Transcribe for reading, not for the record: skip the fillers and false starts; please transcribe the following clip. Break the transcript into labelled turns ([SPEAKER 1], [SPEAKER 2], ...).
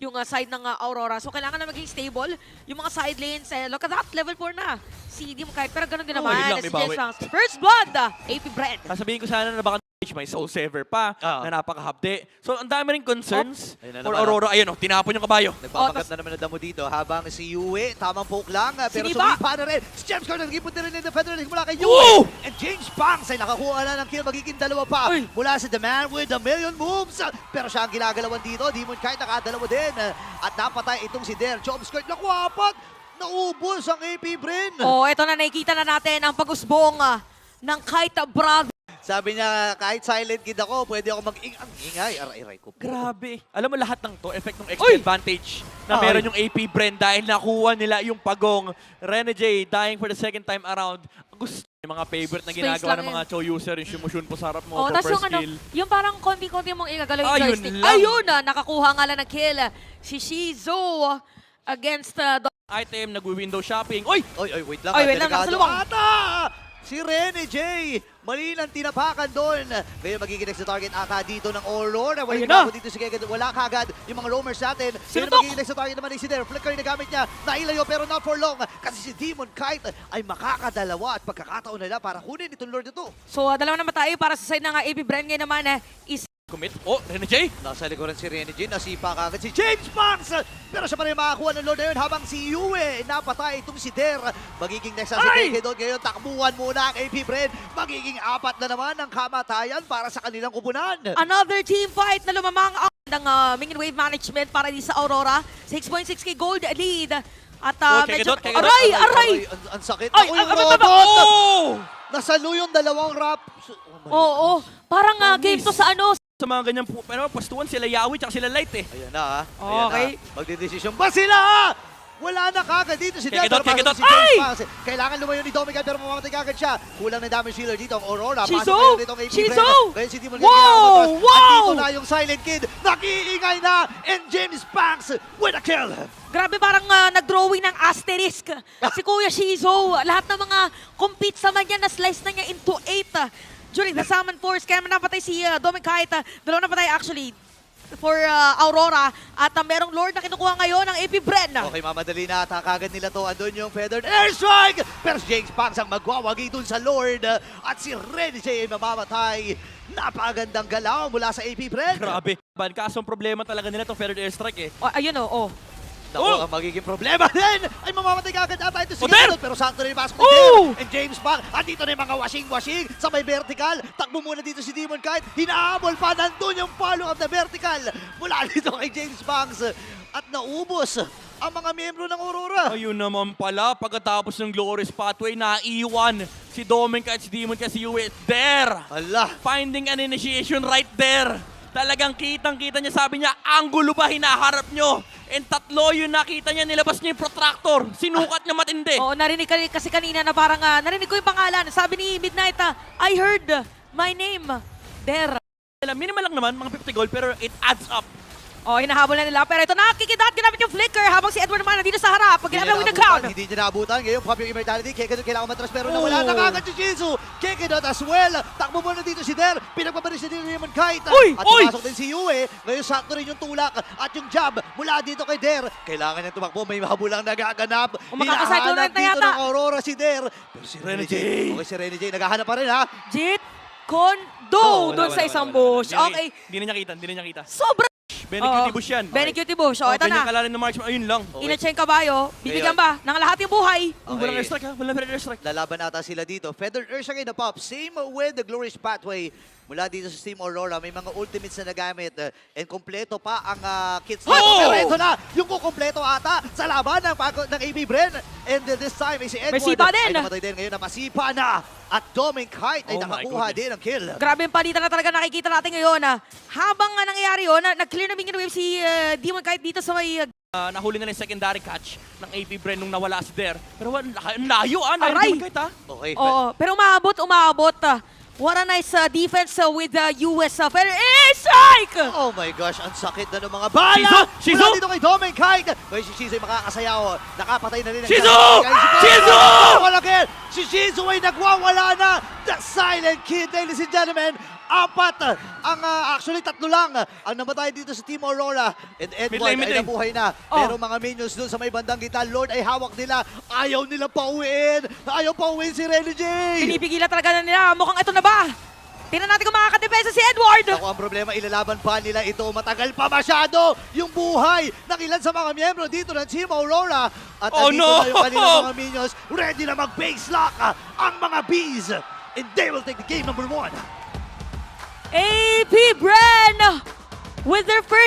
[SPEAKER 1] yung side ng Aurora. So kailangan na maging stable yung mga side lanes. Look at that, level 4 na. Si Dim Kite, pero ganun din naman.
[SPEAKER 2] yun lang,
[SPEAKER 1] Si
[SPEAKER 2] may bawi.
[SPEAKER 1] Jens First Blood, AP Brand.
[SPEAKER 2] Sasabihin ko sana na baka may Soul Saver pa, na napakahabde. So, ang dami rin concerns
[SPEAKER 3] Ayun na
[SPEAKER 2] for
[SPEAKER 3] naman,
[SPEAKER 2] Aurora. Ayun, tinapon yung kabayo.
[SPEAKER 3] Nagpapagat na naman ang damo dito habang si Yue, tamang poke lang, pero
[SPEAKER 1] Siniba.
[SPEAKER 3] sumipa na rin. Si James Carter nag-ipon na rin ng Defender mula kay
[SPEAKER 2] Woo!
[SPEAKER 3] Yue. And James Banks ay nakakuha na ng kill, magiging dalawa pa
[SPEAKER 1] Uy.
[SPEAKER 3] mula sa The Man with a Million Moves. Pero siya ang ginagalawan dito, Demon Kite nakadalawa din. At napatay itong si Der. Job skirt na kuwapat. Naubos ang AP Brin.
[SPEAKER 1] Oh, eto na, nakikita na natin ang pag-usbong ng Kite Brother.
[SPEAKER 3] Sabi niya, kahit silent kid ako, pwede ako mag-ingay. Aray ko po.
[SPEAKER 2] Grabe. Alam mo lahat ng to, effect ng XP
[SPEAKER 1] Uy!
[SPEAKER 2] advantage na meron yung AP Bren dahil nakuha nila yung pagong. Rene J dying for the second time around. Gusto yung mga favorite na
[SPEAKER 1] Space
[SPEAKER 2] ginagawa
[SPEAKER 1] lang
[SPEAKER 2] ng mga Cho user, yung shumushun po sa harap mo
[SPEAKER 1] Oh,
[SPEAKER 2] for
[SPEAKER 1] tas yung
[SPEAKER 2] first
[SPEAKER 1] ano,
[SPEAKER 2] kill.
[SPEAKER 1] yung parang konti-konti mong igagalaw yung
[SPEAKER 2] Ayun
[SPEAKER 1] joystick.
[SPEAKER 2] lang.
[SPEAKER 1] Ayun na, nakakuha nga lang ng kill. Si Shizu against
[SPEAKER 2] Item, nag-window shopping. Uy!
[SPEAKER 3] Oy, wait lang.
[SPEAKER 1] Oy, wait lang,
[SPEAKER 3] delikado
[SPEAKER 1] nakasalubong.
[SPEAKER 3] ata! Si Rene J. Mali ng tinapakan doon. Ngayon magiging next target ata dito ng Aurora.
[SPEAKER 1] Ayun
[SPEAKER 3] Wala
[SPEAKER 1] na.
[SPEAKER 3] dito si Keged. Wala kagad yung mga roamers natin. Ngayon
[SPEAKER 1] Sinutok.
[SPEAKER 3] magiging next target naman si Der. Flicker na gamit niya. Nailayo pero not for long. Kasi si Demon Kite ay makakadalawa at pagkakataon nila para kunin itong Lord ito.
[SPEAKER 1] So, dalawa naman tayo para sa side ng AP Brand ngayon naman is
[SPEAKER 2] Commit. Oh, Rene J!
[SPEAKER 3] Nasa likuran si Rene J. Nasipa kagad si James Banks. Pero siya pa rin makakuha ng Lord na yun habang si Yue napatay itong si Der. Magiging next ang si
[SPEAKER 1] Ay!
[SPEAKER 3] Keged doon. Ngayon takbuhan muna ang AP Brand. Magiging apat na naman ang kamatayan para sa kanilang kupunan.
[SPEAKER 1] another team fight na lumamang ng Minion Wave Management para di sa Aurora. 6.6k gold lead. At medyo...
[SPEAKER 2] Kegedot.
[SPEAKER 1] Aray!
[SPEAKER 3] Ang sakit.
[SPEAKER 1] Ay,
[SPEAKER 3] Ako yung
[SPEAKER 1] ay,
[SPEAKER 3] robot!
[SPEAKER 2] Oh!
[SPEAKER 3] Nasalo yung dalawang rap.
[SPEAKER 1] Oo, parang game to sa ano.
[SPEAKER 2] Sa mga ganyan po, pero pastuan sila Yawi tsaka sila Light eh.
[SPEAKER 3] Ayan na ha.
[SPEAKER 1] Okay.
[SPEAKER 3] Magdidesisyon ba sila? Wala na kagad dito si
[SPEAKER 2] Kegedot,
[SPEAKER 3] Delta.
[SPEAKER 2] Kegedot.
[SPEAKER 3] Si James
[SPEAKER 1] Ay!
[SPEAKER 3] Banks. Kailangan lumayo ni Domigan pero mamamatay kagad siya. Kulang na damage healer dito ang Aurora.
[SPEAKER 1] Shizu!
[SPEAKER 3] Pasok ngayon dito ang AP
[SPEAKER 1] Shizu!
[SPEAKER 3] Brand. Ngayon si Demon
[SPEAKER 1] Wow!
[SPEAKER 3] Kite.
[SPEAKER 1] Wow!
[SPEAKER 3] Andito na yung Silent Kid. Nakiingay na. And James Banks with a kill.
[SPEAKER 1] Grabe, parang nag-drawing ng asterisk. Si Kuya Shizu, lahat ng mga compete sa man niya, na-slice na niya into 8. During the Summon Force, kaya napatay si Dominic Kite. Dalawa napatay actually for Aurora. At merong Lord na kinukuha ngayon ng AP Bren.
[SPEAKER 3] Okay, mamadali na ata kagad nila to. Andun yung Feathered Airstrike! Pero si James Banks ang magwawagi dun sa Lord. At si Rene J ay mamamatay. Napakagandang galaw mula sa AP Brand.
[SPEAKER 2] Grabe. Kaso ang problema talaga nila itong Feathered Airstrike eh.
[SPEAKER 1] Oh, ayun oh.
[SPEAKER 3] Naku, ang magiging problema din ay mamamatay kagad ata ito si
[SPEAKER 2] Oder!
[SPEAKER 3] Kegedot. Pero sakto rin yung pasok ni
[SPEAKER 1] Oh!
[SPEAKER 3] Der. And James Banks, andito na yung mga washing-washing sa may vertical. Takbo muna dito si Demon Kite. Hinahabol pa. Nandun yung follow-up na vertical. Mula dito kay James Banks. At naubos ang mga miyembro ng Aurora.
[SPEAKER 2] Ayun naman pala, pagkatapos ng Glorious Pathway, naiwan si Dominic at si Demon kasi Yue there.
[SPEAKER 3] Ala.
[SPEAKER 2] Finding an initiation right there. Talagang kitang-kita niya, sabi niya, anggulo ba hinaharap nyo? And tatlo yung nakita niya, nilabas niya yung protractor. Sinukat niya matindi.
[SPEAKER 1] Oo, narinig kasi kanina na parang, narinig ko yung pangalan. Sabi ni Midnight, I heard my name there.
[SPEAKER 2] Minimal lang naman, mga 50 gold, pero it adds up.
[SPEAKER 1] Oh, hinahabol na nila. Pero ito nakikidat, ginamit yung flicker habang si Edward naman nandito sa harap. Pag ginamit with the ground.
[SPEAKER 3] Hindi niya naabutan. Ngayon, pop yung immortality. Kegedot kailangan matras pero nawala na kagad si Shizu. Kegedot as well. Takbo muna dito si Der. Pinagpaparis na dito ni Demon Kite.
[SPEAKER 2] Uy!
[SPEAKER 3] At
[SPEAKER 2] Uy!
[SPEAKER 3] pumasok din si Yue. Ngayon, sakto rin yung tulak at yung jab mula dito kay Der. Kailangan niya tumakbo. May mahabulang nagaganap.
[SPEAKER 1] Makakacyclone
[SPEAKER 3] Hinahanap
[SPEAKER 1] na
[SPEAKER 3] dito
[SPEAKER 1] yata.
[SPEAKER 3] ng Aurora si Der. Pero si
[SPEAKER 2] Rene
[SPEAKER 3] Rene
[SPEAKER 2] J.
[SPEAKER 3] J. Okay, si Rene J. Naghahanap pa rin ha.
[SPEAKER 1] Jit Kondo doon sa isang bush. Okay.
[SPEAKER 2] Hindi na niya kita.
[SPEAKER 1] Sobrang
[SPEAKER 2] Benecutie bush yan.
[SPEAKER 1] Benecutie bush. Oh, ito
[SPEAKER 2] Ganyan
[SPEAKER 1] na.
[SPEAKER 2] kalalim ng marksman. Ayun lang.
[SPEAKER 1] Inacheck kabayo. Bibigyan ba ng lahat yung buhay?
[SPEAKER 2] Walang airstrike ha? Walang airstrike.
[SPEAKER 3] Lalaban ata sila dito. Feathered Earth na pop. Same with the Glorious Pathway. Mula dito sa Team Aurora, may mga ultimates na nagamit. And kompleto pa ang kits dito.
[SPEAKER 2] Oh!
[SPEAKER 3] Pero ito na, yung kukompleto ata sa laban ng AB Bren. And this time ay si Edward.
[SPEAKER 1] May sipa din.
[SPEAKER 3] Ay namatay din ngayon na masipa na. At Dominic Kite ay
[SPEAKER 2] Oh my
[SPEAKER 3] nakakuha
[SPEAKER 2] goodness.
[SPEAKER 3] din ng kill.
[SPEAKER 1] Grabe yung palitan na talaga nakikita natin ngayon. Habang nangyayari yun, nag-clear na Minion Wave si Demon Kite dito sa may...
[SPEAKER 2] Nahuli na yung secondary catch ng AP Bren nung nawala si Der. Pero ang layo
[SPEAKER 1] Aray!
[SPEAKER 2] Kahit ha?
[SPEAKER 3] Okay.
[SPEAKER 1] Oo, pero umabot. What a nice defense with the US. Pero strike!
[SPEAKER 3] Oh my gosh, ang sakit na ng mga bala!
[SPEAKER 2] Shizu!
[SPEAKER 3] Mula dito kay Dominic Kite! Ngayon si Shizu ay makakasayaw. Nakapatay na rin ang
[SPEAKER 2] Shizu!
[SPEAKER 3] Shizu!
[SPEAKER 2] Shizu!
[SPEAKER 3] Si Shizu ay nagwawala na! The Silent Kid, ladies and gentlemen! 4 ang actually 3 lang ang namatay dito sa Team Aurora. And Edward
[SPEAKER 2] Mid lane.
[SPEAKER 3] ay nabuhay na.
[SPEAKER 1] Oh.
[SPEAKER 3] Pero mga minions dun sa may bandang gitna, Lord ay hawak nila. Ayaw nila pauwiin. Ayaw pauwiin si Rene J.
[SPEAKER 1] Pinipigilan talaga na nila. Mukhang ito na ba? Tingnan natin kung makakadepensa si Edward.
[SPEAKER 3] Ako ang problema, ilalaban pa nila ito. Matagal pa masyado yung buhay ng ilan sa mga miyembro dito ng Team Aurora. At
[SPEAKER 2] Oh,
[SPEAKER 3] andito
[SPEAKER 2] no!
[SPEAKER 3] na yung kanilang mga minions. Ready na mag-base lock ang mga bees. And they will take the game number 1.
[SPEAKER 1] AP Bren with their first